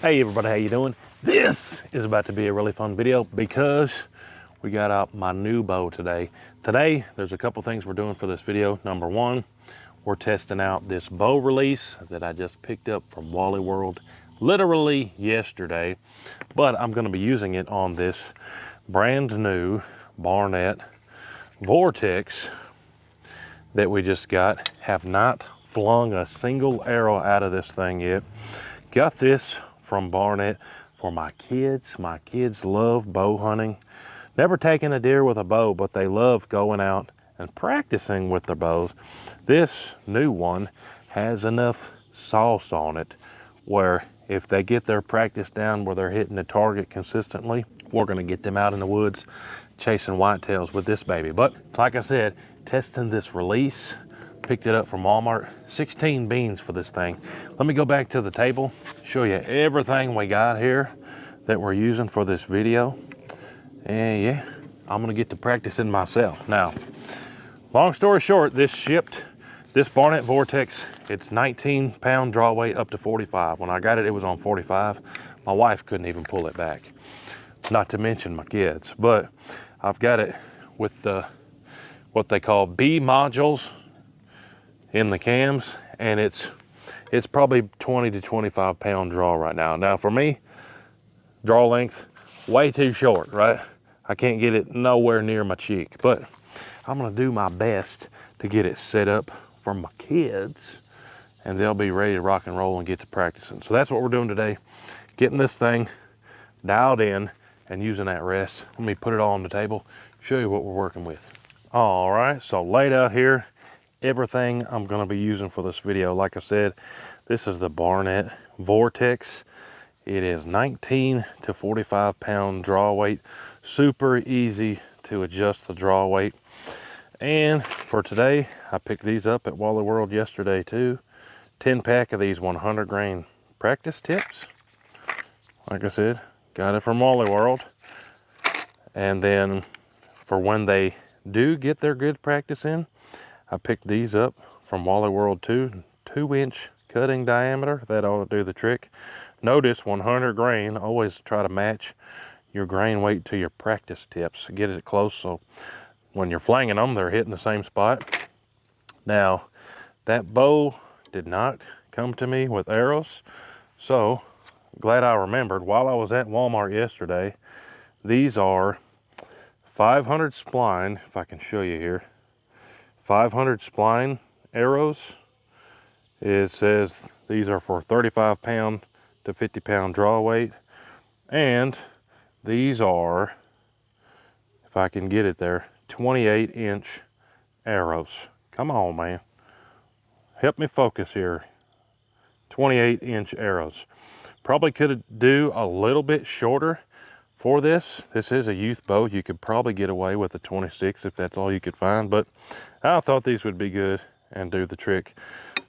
Hey everybody, how you doing? This is about to be a really fun video because we got out my new bow today. Today, there's a couple things we're doing for this video. Number one, we're testing out this bow release that I just picked up from Wally World literally yesterday, but I'm gonna be using it on this brand new Barnett Vortex that we just got. Have not flung a single arrow out of this thing yet. Got this from Barnett for my kids. My kids love bow hunting. Never taken a deer with a bow, but they love going out and practicing with their bows. This new one has enough sauce on it where if they get their practice down where they're hitting the target consistently, we're gonna get them out in the woods chasing whitetails with this baby. But like I said, testing this release, picked it up from Walmart. 16 beans for this thing. Let me go back to the table, show you everything we got here that we're using for this video. And yeah, I'm gonna get to practicing myself. Now, long story short, this Barnett Vortex, it's 19-pound draw weight up to 45. When I got it, it was on 45. My wife couldn't even pull it back, not to mention my kids. But I've got it with the what they call B modules in the cams, and it's probably 20 to 25 pound draw right now. Now for me, draw length way too short, right? I can't get it nowhere near my cheek, but I'm gonna do my best to get it set up for my kids and they'll be ready to rock and roll and get to practicing. So that's what we're doing today, getting this thing dialed in and using that rest. Let me put it all on the table, show you what we're working with. All right, so laid out here, everything I'm going to be using for this video. Like I said, this is the Barnett Vortex. It is 19 to 45 pound draw weight, super easy to adjust the draw weight. And for today, I picked these up at Wally World yesterday too. 10 pack of these 100 grain practice tips. Like I said, got it from Wally World. And then for when they do get their good practice in, I picked these up from Wally World too, 2-inch cutting diameter. That ought to do the trick. Notice 100 grain, always try to match your grain weight to your practice tips. Get it close so when you're flanging them, they're hitting the same spot. Now, that bow did not come to me with arrows, so glad I remembered while I was at Walmart yesterday. These are 500 spline, if I can show you here. 500 spline arrows. It says these are for 35 pound to 50 pound draw weight. And these are, if I can get it there, 28-inch arrows. Come on, man. Help me focus here. 28-inch arrows. Probably could do a little bit shorter for this. This is a youth bow. You could probably get away with a 26 if that's all you could find, but I thought these would be good and do the trick.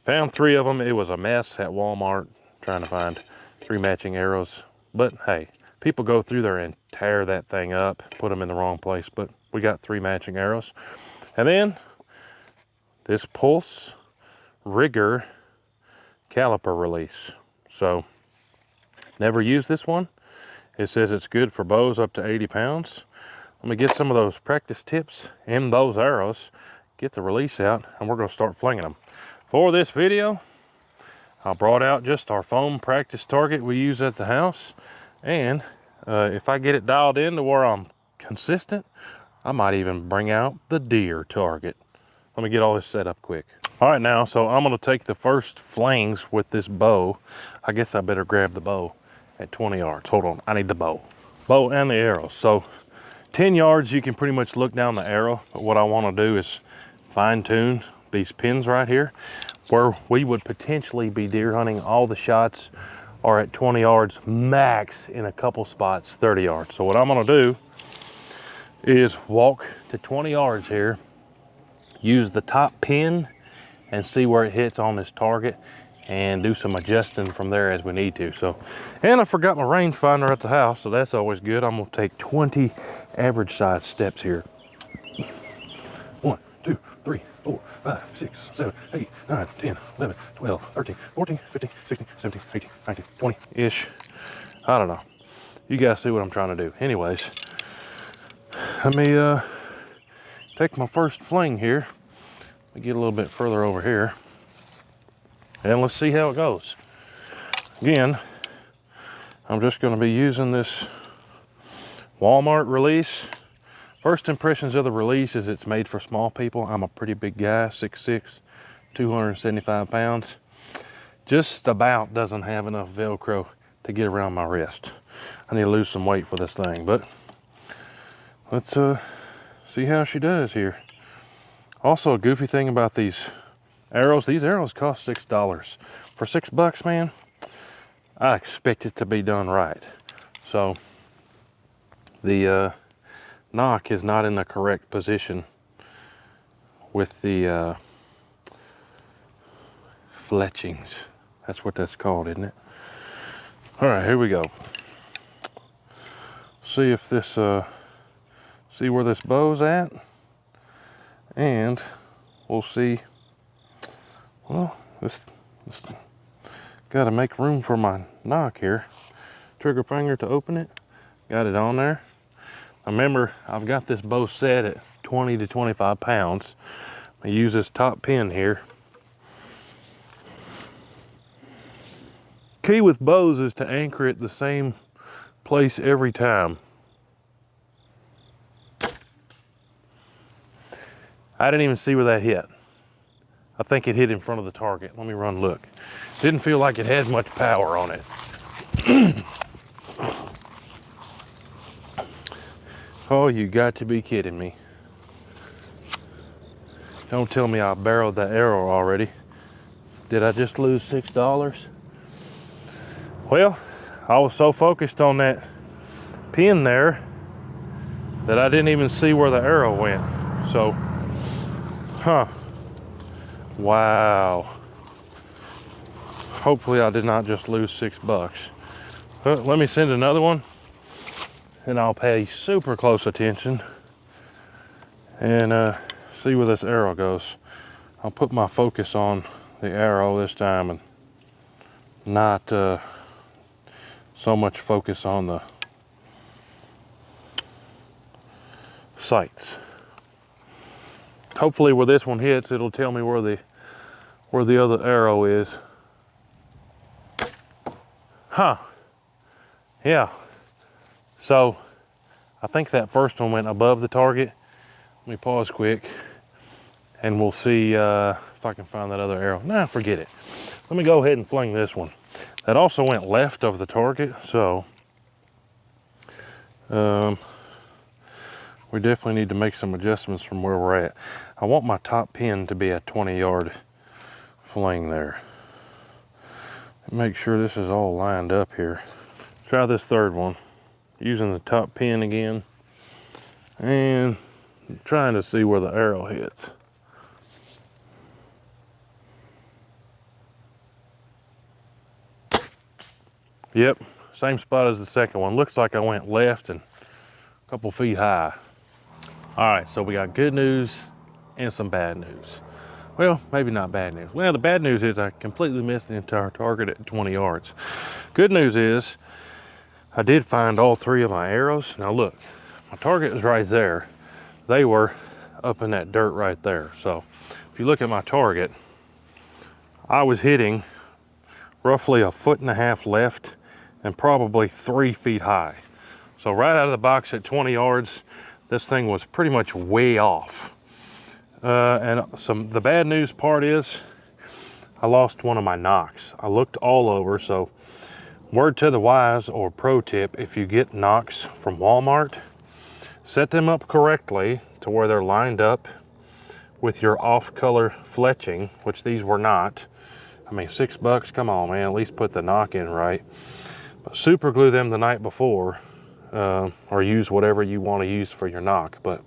Found 3 of them. It was a mess at Walmart trying to find 3 matching arrows, but hey, people go through there and tear that thing up, put them in the wrong place, but we got 3 matching arrows. And then this Pulse Rigger caliper release. So never used this one. It says it's good for bows up to 80 pounds. Let me get some of those practice tips in those arrows, get the release out, and we're gonna start flinging them. For this video, I brought out just our foam practice target we use at the house. And if I get it dialed in to where I'm consistent, I might even bring out the deer target. Let me get all this set up quick. All right now, so I'm gonna take the first flings with this bow. I guess I better grab the bow at 20 yards. Hold on, I need the bow. Bow and the arrow. So 10 yards, you can pretty much look down the arrow, but what I wanna do is fine tune these pins right here where we would potentially be deer hunting. All the shots are at 20 yards max, in a couple spots 30 yards. So what I'm gonna do is walk to 20 yards here, use the top pin and see where it hits on this target and do some adjusting from there as we need to. So, and I forgot my rangefinder at the house, so that's always good. I'm gonna take 20 average size steps here. 1, 2, 3, 4, 5, 6, 7, 8, 9, 10, 11, 12, 13, 14, 15, 16, 17, 18, 19, 20-ish. I don't know. You guys see what I'm trying to do. Anyways, let me take my first fling here. Let me get a little bit further over here. And let's see how it goes. Again, I'm just going to be using this Walmart release. First impressions of the release is it's made for small people. I'm a pretty big guy, 6'6", 275 pounds. Just about doesn't have enough Velcro to get around my wrist. I need to lose some weight for this thing, but let's see how she does here. Also, a goofy thing about these arrows cost $6. For $6, man, I expect it to be done right. So the nock is not in the correct position with the fletchings. That's what that's called, isn't it? All right, here we go. See if this see where this bow's at, and we'll see. Well, this got to make room for my nock here. Trigger finger to open it. Got it on there. Remember, I've got this bow set at 20 to 25 pounds. I use this top pin here. Key with bows is to anchor it the same place every time. I didn't even see where that hit. I think it hit in front of the target. Let me run look. Didn't feel like it had much power on it. Oh, you got to be kidding me. Don't tell me I barreled that arrow already. Did I just lose $6? Well, I was so focused on that pin there that I didn't even see where the arrow went. So, wow. Hopefully I did not just lose $6. But let me send another one, and I'll pay super close attention and see where this arrow goes. I'll put my focus on the arrow this time and not so much focus on the sights. Hopefully where this one hits, it'll tell me where the other arrow is. Yeah. So I think that first one went above the target. Let me pause quick and we'll see if I can find that other arrow. Nah, forget it. Let me go ahead and fling this one. That also went left of the target, so we definitely need to make some adjustments from where we're at. I want my top pin to be a 20-yard fling there. Make sure this is all lined up here. Try this third one, using the top pin again, and trying to see where the arrow hits. Yep, same spot as the second one. Looks like I went left and a couple feet high. All right, so we got good news and some bad news. Well, maybe not bad news. Well, the bad news is I completely missed the entire target at 20 yards. Good news is I did find all three of my arrows. Now look, my target is right there. They were up in that dirt right there. So if you look at my target, I was hitting roughly 1.5 feet left and probably 3 feet high. So right out of the box at 20 yards, this thing was pretty much way off. And the bad news part is I lost one of my nocks. I looked all over, so word to the wise or pro tip, if you get nocks from Walmart, set them up correctly to where they're lined up with your off-color fletching, which these were not. I mean, $6, come on, man, at least put the nock in right. But super glue them the night before, or use whatever you want to use for your nock. But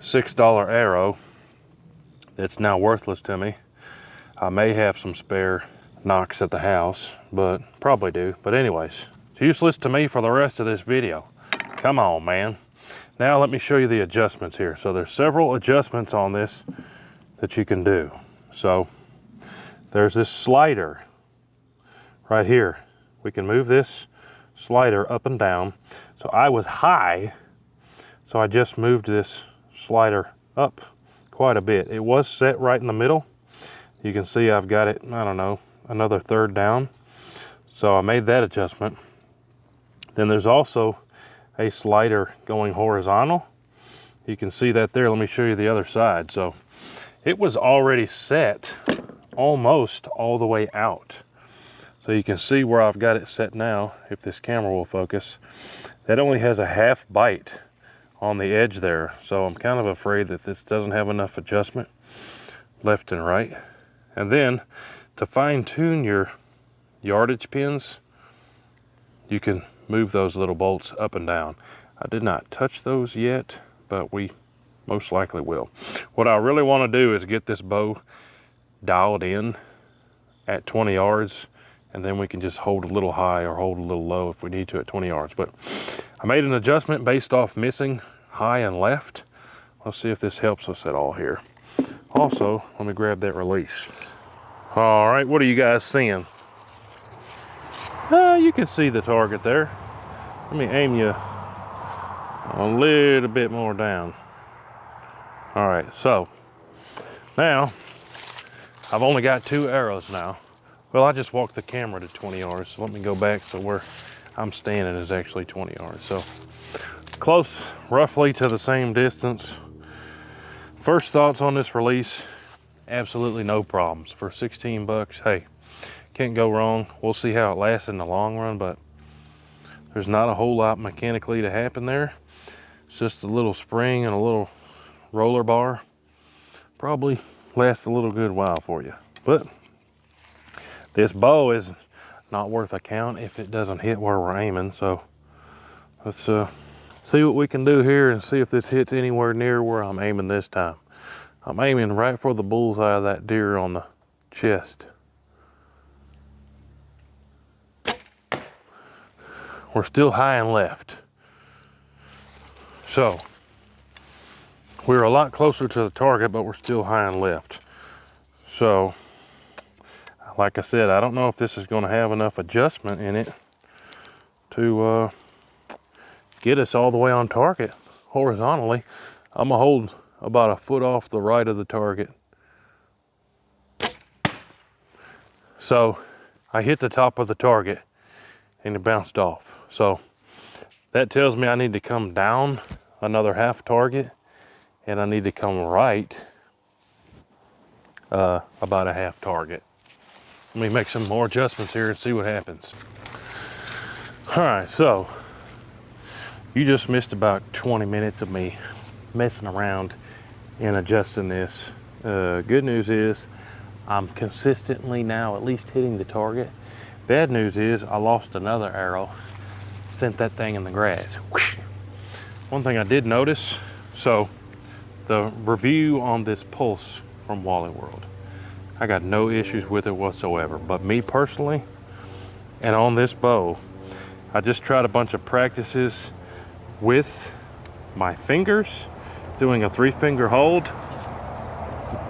$6 arrow, it's now worthless to me. I may have some spare nocks at the house, but probably do. But anyways, it's useless to me for the rest of this video. Come on, man. Now let me show you the adjustments here. So there's several adjustments on this that you can do. So there's this slider right here. We can move this slider up and down. So I was high, so I just moved this slider up quite a bit. It was set right in the middle. You can see I've got it, I don't know, another third down. So I made that adjustment. Then there's also a slider going horizontal. You can see that there. Let me show you the other side. So it was already set almost all the way out. So you can see where I've got it set now, if this camera will focus. That only has a half bite on the edge there. So I'm kind of afraid that this doesn't have enough adjustment left and right. And then to fine tune your yardage pins, you can move those little bolts up and down. I did not touch those yet, but we most likely will. What I really want to do is get this bow dialed in at 20 yards, and then we can just hold a little high or hold a little low if we need to at 20 yards. But I made an adjustment based off missing high and left. Let's see if this helps us at all here. Also, let me grab that release. All right, what are you guys seeing? You can see the target there. Let me aim you a little bit more down. All right, so now I've only got 2 arrows now. Well, I just walked the camera to 20 yards, so let me go back so where I'm standing is actually 20 yards. So close, roughly to the same distance. First thoughts on this release, absolutely no problems. For 16 bucks, hey, can't go wrong. We'll see how it lasts in the long run, but there's not a whole lot mechanically to happen there. It's just a little spring and a little roller bar. Probably lasts a little good while for you. But this bow is not worth a count if it doesn't hit where we're aiming. So let's see what we can do here and see if this hits anywhere near where I'm aiming this time. I'm aiming right for the bullseye of that deer on the chest. We're still high and left. So we're a lot closer to the target, but we're still high and left. So like I said, I don't know if this is going to have enough adjustment in it to get us all the way on target horizontally. I'm gonna hold about a foot off the right of the target. So I hit the top of the target and it bounced off. So that tells me I need to come down another half target, and I need to come right about a half target. Let me make some more adjustments here and see what happens. All right, so you just missed about 20 minutes of me messing around and adjusting this. Good news is I'm consistently now at least hitting the target. Bad news is I lost another arrow, sent that thing in the grass. One thing I did notice, so the review on this Pulse from Wally World, I got no issues with it whatsoever. But me personally, and on this bow, I just tried a bunch of practices with my fingers, doing a 3-finger hold.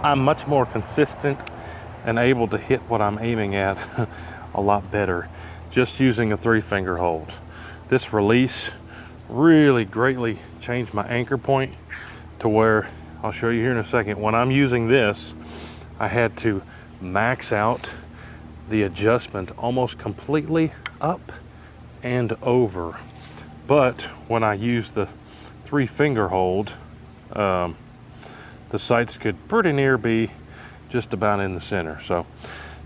I'm much more consistent and able to hit what I'm aiming at a lot better just using a 3-finger hold. This release really greatly changed my anchor point to where, I'll show you here in a second, when I'm using this, I had to max out the adjustment almost completely up and over. But when I use the 3-finger hold, the sights could pretty near be just about in the center. So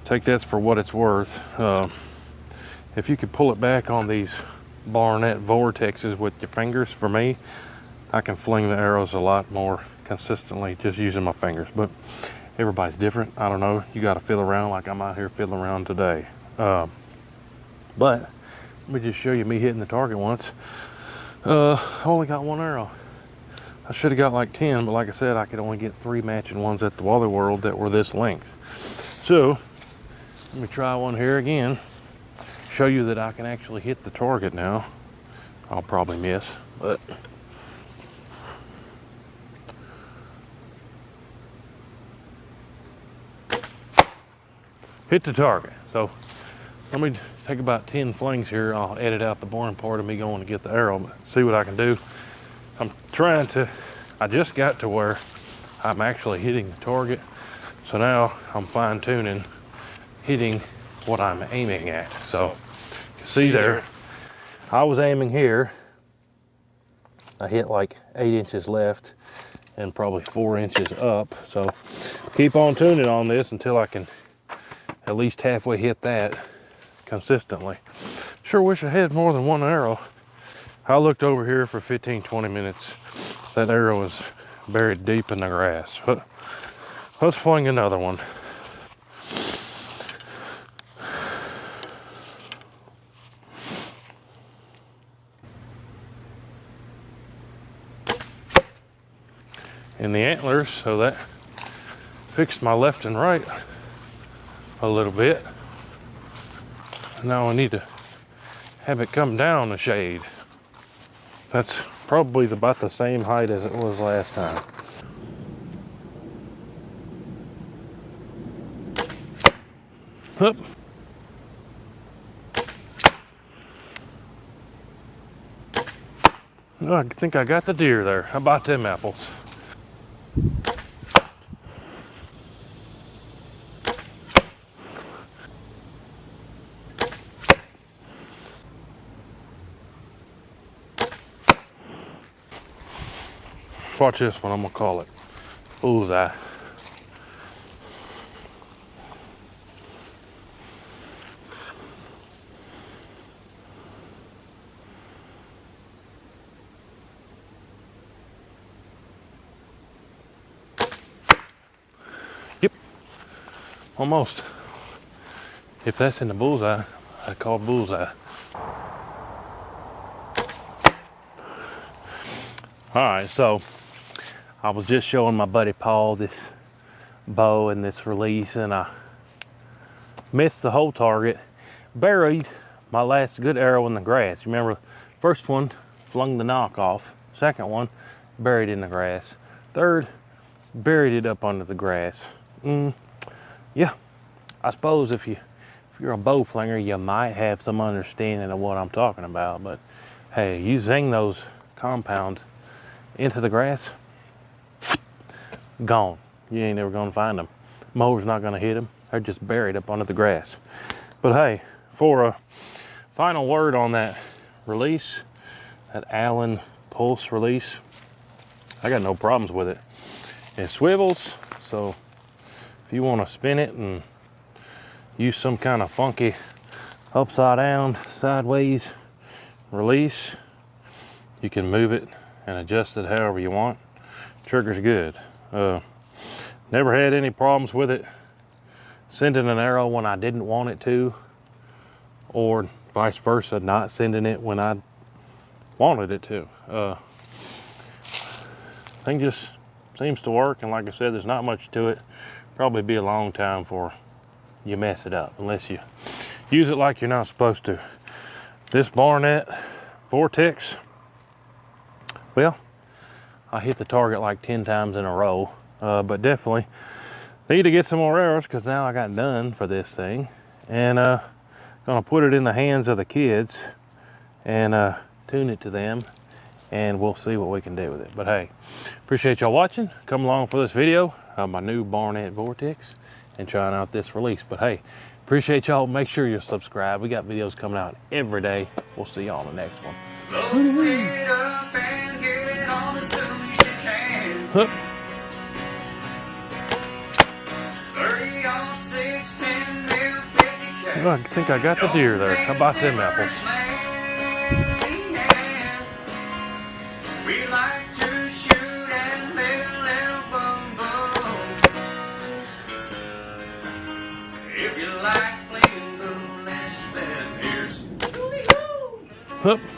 take that for what it's worth. If you could pull it back on these Barnett vortexes with your fingers, for me, I can fling the arrows a lot more consistently just using my fingers. But everybody's different. I don't know. You got to feel around like I'm out here fiddling around today. But let me just show you me hitting the target once. I only got 1 arrow. I should have got like 10, but like I said, I could only get 3 matching ones at the Wally World that were this length. So let me try one here again. Show you that I can actually hit the target now. I'll probably miss, but hit the target. So let me take about 10 flings here. I'll edit out the boring part of me going to get the arrow, but see what I can do. I'm trying to, I just got to where I'm actually hitting the target. So now I'm fine tuning, hitting what I'm aiming at. So see there, I was aiming here. I hit like 8 inches left and probably 4 inches up. So keep on tuning on this until I can at least halfway hit that consistently. Sure wish I had more than one arrow. I looked over here for 15-20 minutes. That arrow is buried deep in the grass. But let's fling another one. In the antlers, so that fixed my left and right a little bit. Now I need to have it come down a shade. That's probably about the same height as it was last time. Hup. Oh, I think I got the deer there. How about them apples? Watch this one, I'm gonna call it bullseye. Yep, almost. If that's in the bullseye, I call it bullseye. All right, so I was just showing my buddy Paul this bow and this release, and I missed the whole target, buried my last good arrow in the grass. Remember, first one flung the knock off, second one buried in the grass, third buried it up under the grass. Yeah, I suppose if you're a bow flinger, you might have some understanding of what I'm talking about, but hey, you zing those compounds into the grass, gone. You ain't ever gonna find them. Mower's not gonna hit them. They're just buried up under the grass. But hey, for a final word on that release, that Allen pulse release, I got no problems with it. It swivels, so if you want to spin it and use some kind of funky upside down, sideways release, you can move it and adjust it however you want. Trigger's good. Never had any problems with it sending an arrow when I didn't want it to, or vice versa, not sending it when I wanted it to. Thing just seems to work, and like I said, there's not much to it. Probably be a long time before you mess it up, unless you use it like you're not supposed to. This Barnett Vortex, well, I hit the target like 10 times in a row, but definitely need to get some more arrows, because now I got done for this thing, and gonna put it in the hands of the kids and tune it to them, and we'll see what we can do with it. But hey, appreciate y'all watching. Come along for this video of my new Barnett Vortex and trying out this release. But hey, appreciate y'all. Make sure you're subscribed. We got videos coming out every day. We'll see y'all in the next one. Load it up and get it on as soon as you can. 30 on 6, 10 mil, 50 K. I think I got the deer there. How about them apples? We like to shoot and make a little boom boom. If you like fling boom, let's then here's WHOTEEWHO.